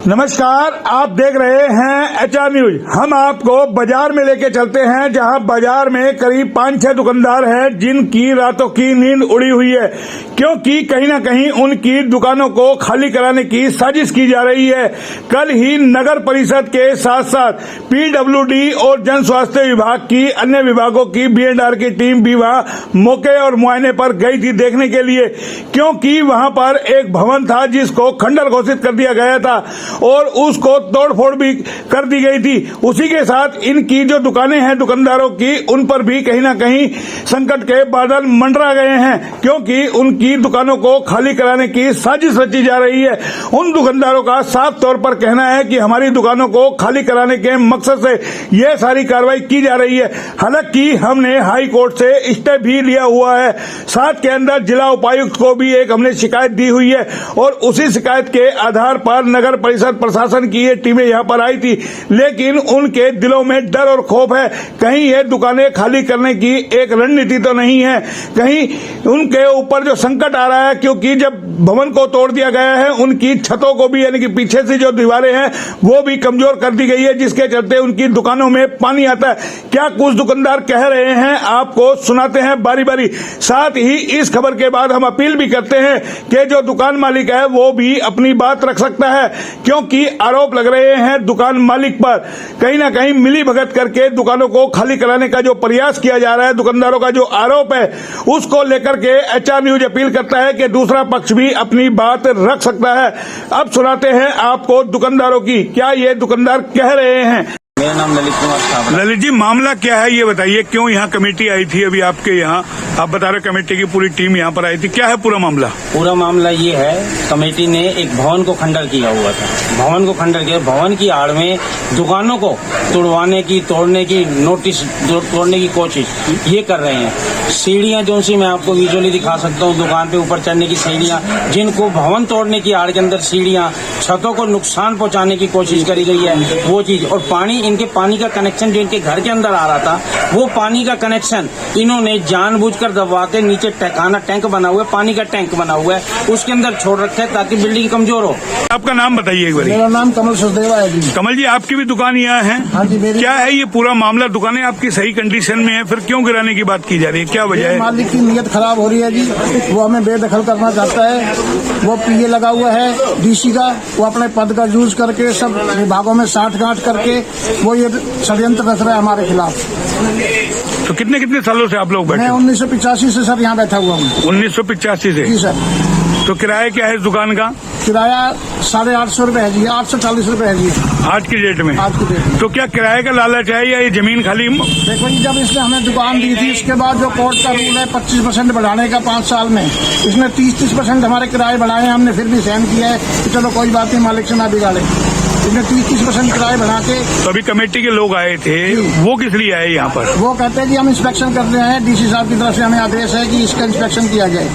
नमस्कार, आप देख रहे हैं HR न्यूज। हम आपको बाजार में लेके चलते हैं, जहां बाजार में करीब 5-6 दुकानदार हैं जिनकी रातों की नींद उड़ी हुई है, क्योंकि कहीं ना कहीं उनकी दुकानों को खाली कराने की साजिश की जा रही है। कल ही नगर परिषद के साथ साथ PWD और जन स्वास्थ्य विभाग की अन्य विभागों की B&R की टीम भी वहां मौके और मुआयने पर गई थी देखने के लिए, क्योंकि वहां पर एक भवन था जिसको खंडर घोषित कर दिया गया था और उसको तोड़फोड़ भी कर दी गई थी। उसी के साथ इनकी जो दुकानें हैं दुकानदारों की, उन पर भी कहीं ना कहीं संकट के बादल मंडरा गए हैं, क्योंकि उनकी दुकानों को खाली कराने की साजिश रची जा रही है। उन दुकानदारों का साफ तौर पर कहना है कि हमारी दुकानों को खाली कराने के मकसद से यह सारी कार्रवाई की जा रही है। हालांकि हमने हाई कोर्ट से स्टे भी लिया हुआ है, साथ के अंदर जिला उपायुक्त को भी एक हमने शिकायत दी हुई है और उसी शिकायत के आधार पर नगर परिषद प्रशासन की ये टीमें यहां पर आई थी, लेकिन उनके दिलों में डर और खौफ है। कहीं ये दुकानें खाली करने की एक रणनीति तो नहीं है, कहीं उनके ऊपर जो संकट आ रहा है, क्योंकि जब भवन को तोड़ दिया गया है उनकी छतों को भी, यानी कि पीछे से जो दीवारें हैं वो भी कमजोर कर दी गई है, जिसके चलते उनकी दुकानों में पानी आता है। क्या कुछ दुकानदार कह रहे हैं आपको सुनाते हैं बारी बारी। साथ ही इस खबर के बाद हम अपील भी करते हैं कि जो दुकान मालिक है वो भी अपनी बात रख सकता है, क्योंकि आरोप लग रहे हैं दुकान मालिक पर कहीं ना कहीं मिली भगत करके दुकानों को खाली कराने का जो प्रयास किया जा रहा है, दुकानदारों का जो आरोप है उसको लेकर के HR न्यूज अपील करता है कि दूसरा पक्ष भी अपनी बात रख सकता है। अब सुनाते हैं आपको दुकानदारों की, क्या ये दुकानदार कह रहे हैं। मेरा नाम ललित कुमार साहब। ललित जी, मामला क्या है ये बताइए, क्यों यहाँ कमेटी आई थी अभी आपके यहाँ? आप बता रहे कमेटी की पूरी टीम यहाँ पर आई थी, क्या है पूरा मामला? पूरा मामला ये है, कमेटी ने एक भवन को खंडर किया हुआ था। भवन को खंडर किया, भवन की आड़ में दुकानों को तोड़वाने की, तोड़ने की नोटिस, तोड़ने की कोशिश ये कर रहे हैं। सीढ़ियां जो सी मैं आपको विजुअली दिखा सकता हूँ, दुकान पे ऊपर चढ़ने की सीढ़ियां, जिनको भवन तोड़ने की आड़ के अंदर सीढ़ियां, छतों को नुकसान पहुंचाने की कोशिश करी गई है वो चीज। और पानी, इनके पानी का कनेक्शन जो इनके घर के अंदर आ रहा था, वो पानी का कनेक्शन इन्होंने जानबूझकर दबवा के नीचे खाना टैंक बना हुआ है, पानी का टैंक बना हुआ है, उसके अंदर छोड़ रखा है ताकि बिल्डिंग कमजोर हो। आपका नाम बताइए एक बार। मेरा नाम कमल सचदेवा है जी। कमल जी, आपकी भी दुकान यहाँ है? हाँ जी, मेरी। क्या है ये पूरा मामला? दुकानें आपकी सही कंडीशन में है, फिर क्यों गिराने की बात की जा रही है, क्या वजह है? मालिक की नीयत खराब हो रही है जी, वो हमें बेदखल करना चाहता है। वो PA लगा हुआ है DC का, वो अपने पद का यूज करके सब विभागों में साठ-गांठ करके वो ये षड्यंत्र रच रहा है हमारे खिलाफ। तो कितने सालों से आप लोग बैठे? मैं 1985 से सर यहाँ बैठा हुआ हूँ। 1985 से? जी सर। तो किराया क्या है इस दुकान का? किराया 850 रुपए है जी, 840 रुपए है जी आज की डेट में। आज की डेट में। तो क्या किराए का लालच है या ये जमीन खाली? देखो जी, जब इसने हमें दुकान दी थी, उसके बाद जो कोर्ट का रूल है 25% बढ़ाने का 5 साल में, इसने 30% हमारे किराए बढ़ाए हैं। हमने फिर भी सहन किया है कि चलो कोई बात नहीं, मालिक से ना बिगाड़े। इसने 30% किराए बढ़ा के। तो अभी कमेटी के लोग आए थे, वो किस लिए आए यहाँ पर? वो कहते हैं कि हम इंस्पेक्शन कर रहे हैं, DC साहब की तरफ से हमें आदेश है कि इसका इंस्पेक्शन किया जाए।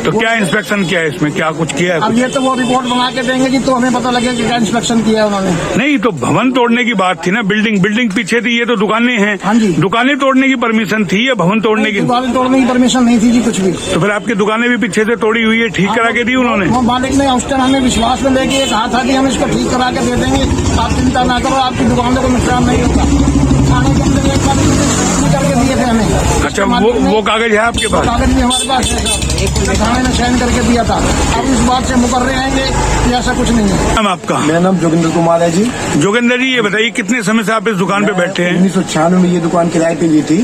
तो क्या इंस्पेक्शन किया है इसमें, क्या कुछ किया है? अब ये तो वो रिपोर्ट बना के देंगे जी, तो हमें पता लगेगा कि क्या इंस्पेक्शन किया है उन्होंने। नहीं, तो भवन तोड़ने की बात थी ना, बिल्डिंग पीछे थी, ये तो दुकानें हैं। हाँ जी। दुकानें तोड़ने की परमिशन थी या भवन तोड़ने की? दुकानें तोड़ने की परमिशन नहीं थी जी, कुछ भी। तो फिर आपकी दुकानें भी पीछे से तोड़ी हुई है, ठीक करा के दी उन्होंने? वो मालिक ने उस टाइम हमें विश्वास में लेके कहा था कि हम इसको ठीक करा के दे देंगे, आप चिंता ना करो, आपकी दुकानों को नुकसान नहीं होगा। थाने के अंदर एक बार करके दिए थे हमें। अच्छा, वो कागज है आपके पास? कागज भी हमारे पास है सर, थाने ने साइन करके दिया था। अब इस बात से मुकर रहे हैं कि ऐसा कुछ नहीं है। नाम आपका? मेरा नाम जोगिंदर कुमार है जी। जोगिंदर जी, ये बताइए कितने समय से आप इस दुकान पे बैठे हैं? 1996 में ये दुकान किराए पे ली थी।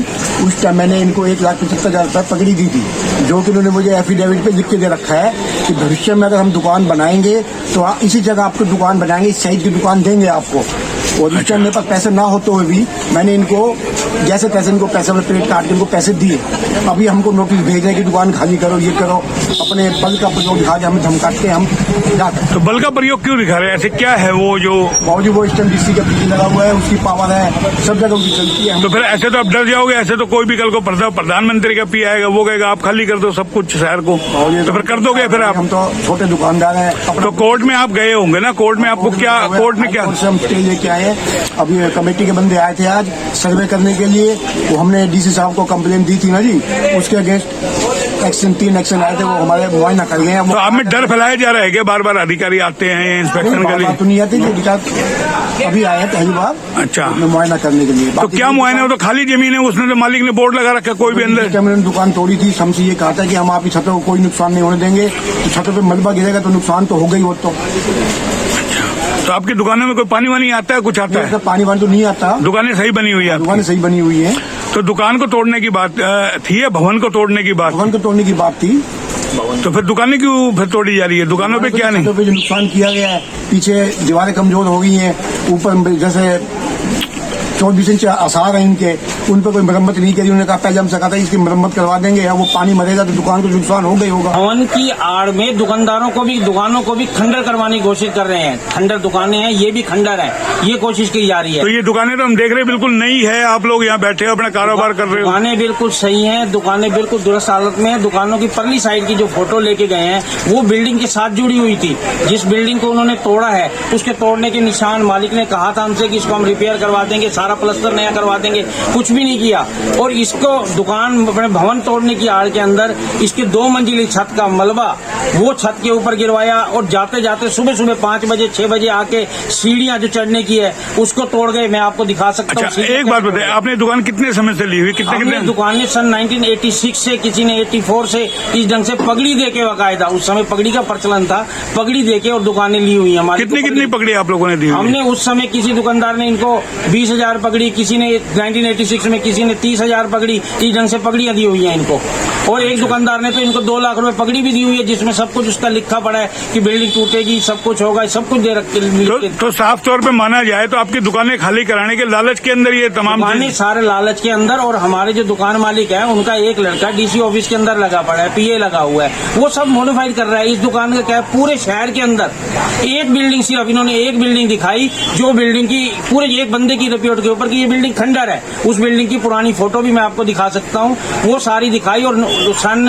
उस टाइम मैंने इनको 1,75,000 रुपये पकड़ी दी थी, जो कि उन्होंने मुझे एफिडेविट पे लिख के दे रखा है कि भविष्य में अगर हम दुकान बनाएंगे तो इसी जगह आपको दुकान बनाएंगे, इस साइज की दुकान देंगे आपको। और उस टाइम मेरे पास पैसे ना होते हुए भी मैंने इनको जैसे तैसे इनको पैसे में प्लेट काट के इनको पैसे दिए। अभी हमको नोटिस भेज रहे हैं कि दुकान खाली करो, ये करो, अपने बल का प्रयोग दिखा के हमें धमकाते हम जाते। तो बल का प्रयोग क्यों दिखा रहे हैं? ऐसे क्या है वो जो बावजूद वो इस टाइम DC का PA लगा हुआ है, उसकी पावर है, सब जगह उसकी चलती है। तो फिर ऐसे तो आप डर जाओगे, ऐसे तो कोई भी कल को प्रधानमंत्री का PA आएगा, वो कहेगा आप खाली कर दो सब कुछ शहर को, तो फिर कर दोगे फिर आप? हम तो छोटे दुकानदार हैं। तो कोर्ट में आप गए होंगे ना, कोर्ट में आपको क्या, कोर्ट ने क्या? हम स्टे लेके आए। अभी कमेटी के बंदे आए थे आज सर्वे करने के लिए, वो हमने DC साहब को कंप्लेन दी थी ना जी, उसके अगेंस्ट 3 एक्शन आए थे, वो हमारे मुआयना कर गए हैं। तो आप में डर फैलाया जा रहा है कि बार बार अधिकारी आते हैं इंस्पेक्शन के लिए? बात तो नहीं आती, अभी आए हैं पहली बार। अच्छा, मुआयना करने के लिए। तो क्या मुआयना हो? तो खाली जमीन है, उसने तो मालिक ने बोर्ड लगा रखा, कोई भी अंदर। मैंने दुकान तोड़ी थी, हमसे ये कहा था कि हम आपकी छतों को कोई नुकसान नहीं होने देंगे, तो छतों पे मलबा गिरेगा तो नुकसान तो हो गई। वो तो आपकी दुकानों में कोई पानी वानी आता है, कुछ आता है? पानी वानी तो नहीं आता, दुकानें सही बनी हुई है? दुकानें सही बनी हुई है। तो दुकान को तोड़ने की बात थी या भवन को तोड़ने की बात? भवन को तोड़ने की बात थी। तो फिर दुकानें क्यों फिर तोड़ी जा रही है? दुकानों पे क्या नहीं? छतों पे जो नुकसान किया गया है, पीछे दीवारें कमजोर हो गई हैं, ऊपर जैसे 24 इंच आसार है इनके, उन पर कोई मरम्मत नहीं करी। उन्होंने कहा पहले हमसे कहा था इसकी मरम्मत करवा देंगे, वो पानी मरेगा तो दुकान को नुकसान हो गई होगा। भवन की आड़ में दुकानदारों को भी, दुकानों को भी खंडर करवाने की कोशिश कर रहे हैं। खंडर दुकानें हैं, ये भी खंडर है, ये कोशिश की जा रही है। तो ये दुकानें तो हम देख रहे हैं बिल्कुल नई है, आप लोग यहाँ बैठे हो अपना कारोबार कर रहे हो। दुकानें बिल्कुल सही हैं, दुकानें बिल्कुल दुरुस्त हालत में हैं। दुकानों की परली साइड की जो फोटो लेके गए हैं वो बिल्डिंग के साथ जुड़ी हुई थी। जिस बिल्डिंग को उन्होंने तोड़ा है उसके तोड़ने के निशान मालिक ने कहा था हमसे कि इसको हम रिपेयर करवा देंगे, सारा प्लास्टर नया करवा देंगे, कुछ भी नहीं किया। और इसको दुकान अपने भवन तोड़ने की आड़ के अंदर इसके 2 मंजिली छत का मलबा वो छत के ऊपर गिरवाया, और जाते जाते सुबह सुबह 5 बजे 6 बजे आके सीढ़ियां जो चढ़ने की है उसको तोड़ गए। मैं आपको दिखा सकता हूँ। अच्छा, एक बात बताइए, आपने दुकान कितने समय से ली हुई? कितने दुकानें सन 1986 से, किसी ने 84 से इस ढंग से पगड़ी दे के बाकायदा, उस समय पगड़ी का प्रचलन था, पगड़ी दे के और दुकानें ली हुई हमारी। कितनी पगड़ी आप लोगों ने दी? हमने उस समय किसी दुकानदार ने इनको 20,000 पगड़ी, किसी ने 1986 में किसी ने 30,000 पगड़ी, इस ढंग से पगड़ियां दी हुई हैं इनको। और एक दुकानदार ने तो इनको 2 लाख रुपए पगड़ी भी दी हुई है, जिसमें सब कुछ उसका लिखा पड़ा है कि बिल्डिंग टूटेगी, सब कुछ होगा, सब कुछ दे रखे। तो साफ तौर पे माना जाए तो आपकी दुकानें खाली कराने के लालच के अंदर ये तमाम दुकानें सारे लालच के अंदर। और हमारे जो दुकान मालिक है उनका एक लड़का डीसी ऑफिस के अंदर लगा पड़ा है, पीए लगा हुआ है, वो सब मोडिफाइड कर रहा है। इस दुकान का क्या है, पूरे शहर के अंदर एक बिल्डिंग, सिर्फ इन्होंने एक बिल्डिंग दिखाई जो बिल्डिंग की पूरे एक बंदे की रिपोर्ट के ऊपर की ये बिल्डिंग खंडर है। उस बिल्डिंग की पुरानी फोटो भी मैं आपको दिखा सकता हूँ, वो सारी दिखाई। और सन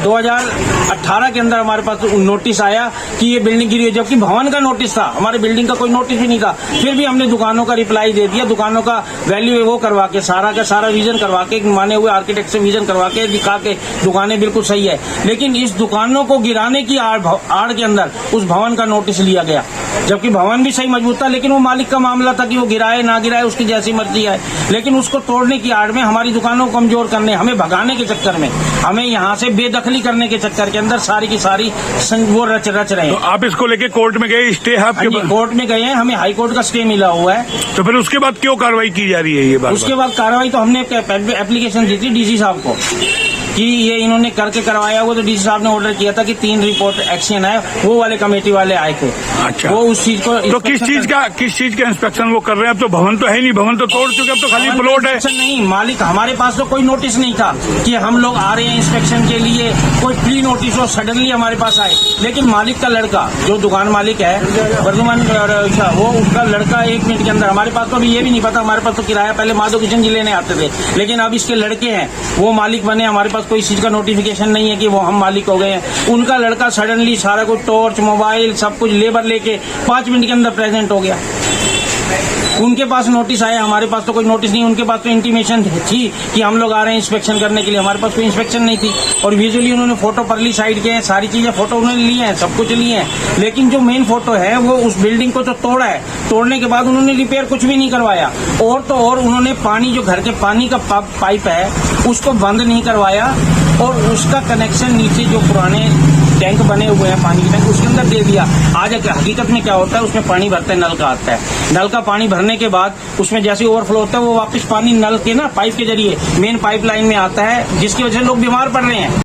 2018 के अंदर हमारे पास नोटिस आया कि ये बिल्डिंग गिरी है, जबकि भवन का नोटिस था, हमारे बिल्डिंग का कोई नोटिस भी नहीं था। फिर भी हमने दुकानों का रिप्लाई दे दिया, दुकानों का वैल्यू वो करवा के, सारा का सारा विजन करवा के, माने हुए आर्किटेक्ट से विजन करवा के दिखा के दुकानें बिल्कुल सही है। लेकिन इस दुकानों को गिराने की आड़ के अंदर उस भवन का नोटिस लिया गया, जबकि भवन भी सही मजबूत था, लेकिन वो मालिक का मामला था कि वो गिराए ना गिराए उसकी जैसी मर्जी है। लेकिन उसको तोड़ने की आड़ में हमारी दुकानों को कमजोर करने, हमें भगाने के चक्कर में, हमें यहाँ से बेदखली करने के चक्कर के अंदर सारी की सारी वो रच रहे हैं। तो आप इसको लेके कोर्ट में गए? स्टे है आपके पास? कोर्ट में गए हैं, हमें हाई कोर्ट का स्टे मिला हुआ है। तो फिर उसके बाद क्यों कार्रवाई की जा रही है? ये बात उसके बाद कार्रवाई तो हमने एप्लीकेशन दी थी डीसी साहब को कि ये इन्होंने करके करवाया हुआ, तो डीसी साहब ने ऑर्डर किया था कि 3 रिपोर्ट एक्शन है, वो वाले कमेटी वाले आए थे। अच्छा, वो उस चीज को तो किस चीज का इंस्पेक्शन वो कर रहे हैं? अब तो भवन तो है नहीं, भवन तो तोड़ चुके, अब तो खाली प्लॉट है। नहीं मालिक, हमारे पास तो कोई नोटिस नहीं था कि हम लोग आ रहे हैं इंस्पेक्शन के लिए, कोई प्री नोटिस हो, सडनली हमारे पास आए। लेकिन मालिक का लड़का, जो दुकान मालिक है वर्धमान, वो उसका लड़का 1 मिनट के अंदर, हमारे पास तो अभी ये भी नहीं पता, हमारे पास तो किराया पहले माधव किशन जी लेने आते थे, लेकिन अब इसके लड़के हैं वो मालिक बने, हमारे पास कोई चीज का नोटिफिकेशन नहीं है कि वो हम मालिक हो गए हैं। उनका लड़का सडनली सारा कुछ टॉर्च, मोबाइल, सब कुछ लेबर लेके 5 मिनट के अंदर प्रेजेंट हो गया। उनके पास नोटिस आया, हमारे पास तो कोई नोटिस नहीं। उनके पास तो इंटीमेशन थी कि हम लोग आ रहे हैं इंस्पेक्शन करने के लिए, हमारे पास कोई इंस्पेक्शन नहीं थी। और विजुअली उन्होंने फोटो परली साइड के हैं, सारी चीजें फोटो उन्होंने लिए हैं, सब कुछ लिए हैं, लेकिन जो मेन फोटो है वो उस बिल्डिंग को तो तोड़ा है, तोड़ने के बाद उन्होंने रिपेयर कुछ भी नहीं करवाया। और तो और उन्होंने पानी, जो घर के पानी का पाइप है उसको बंद नहीं करवाया, और उसका कनेक्शन नीचे जो पुराने टैंक बने हुए हैं पानी के टैंक, उसके अंदर दे दिया। आज हकीकत में क्या होता है, उसमें पानी भरते हैं, नल का आता है, नल का पानी भरने के बाद उसमें जैसे ओवरफ्लो होता है वो वापस पानी नल के ना पाइप के जरिए मेन पाइपलाइन में आता है, जिसकी वजह से लोग बीमार पड़ रहे हैं।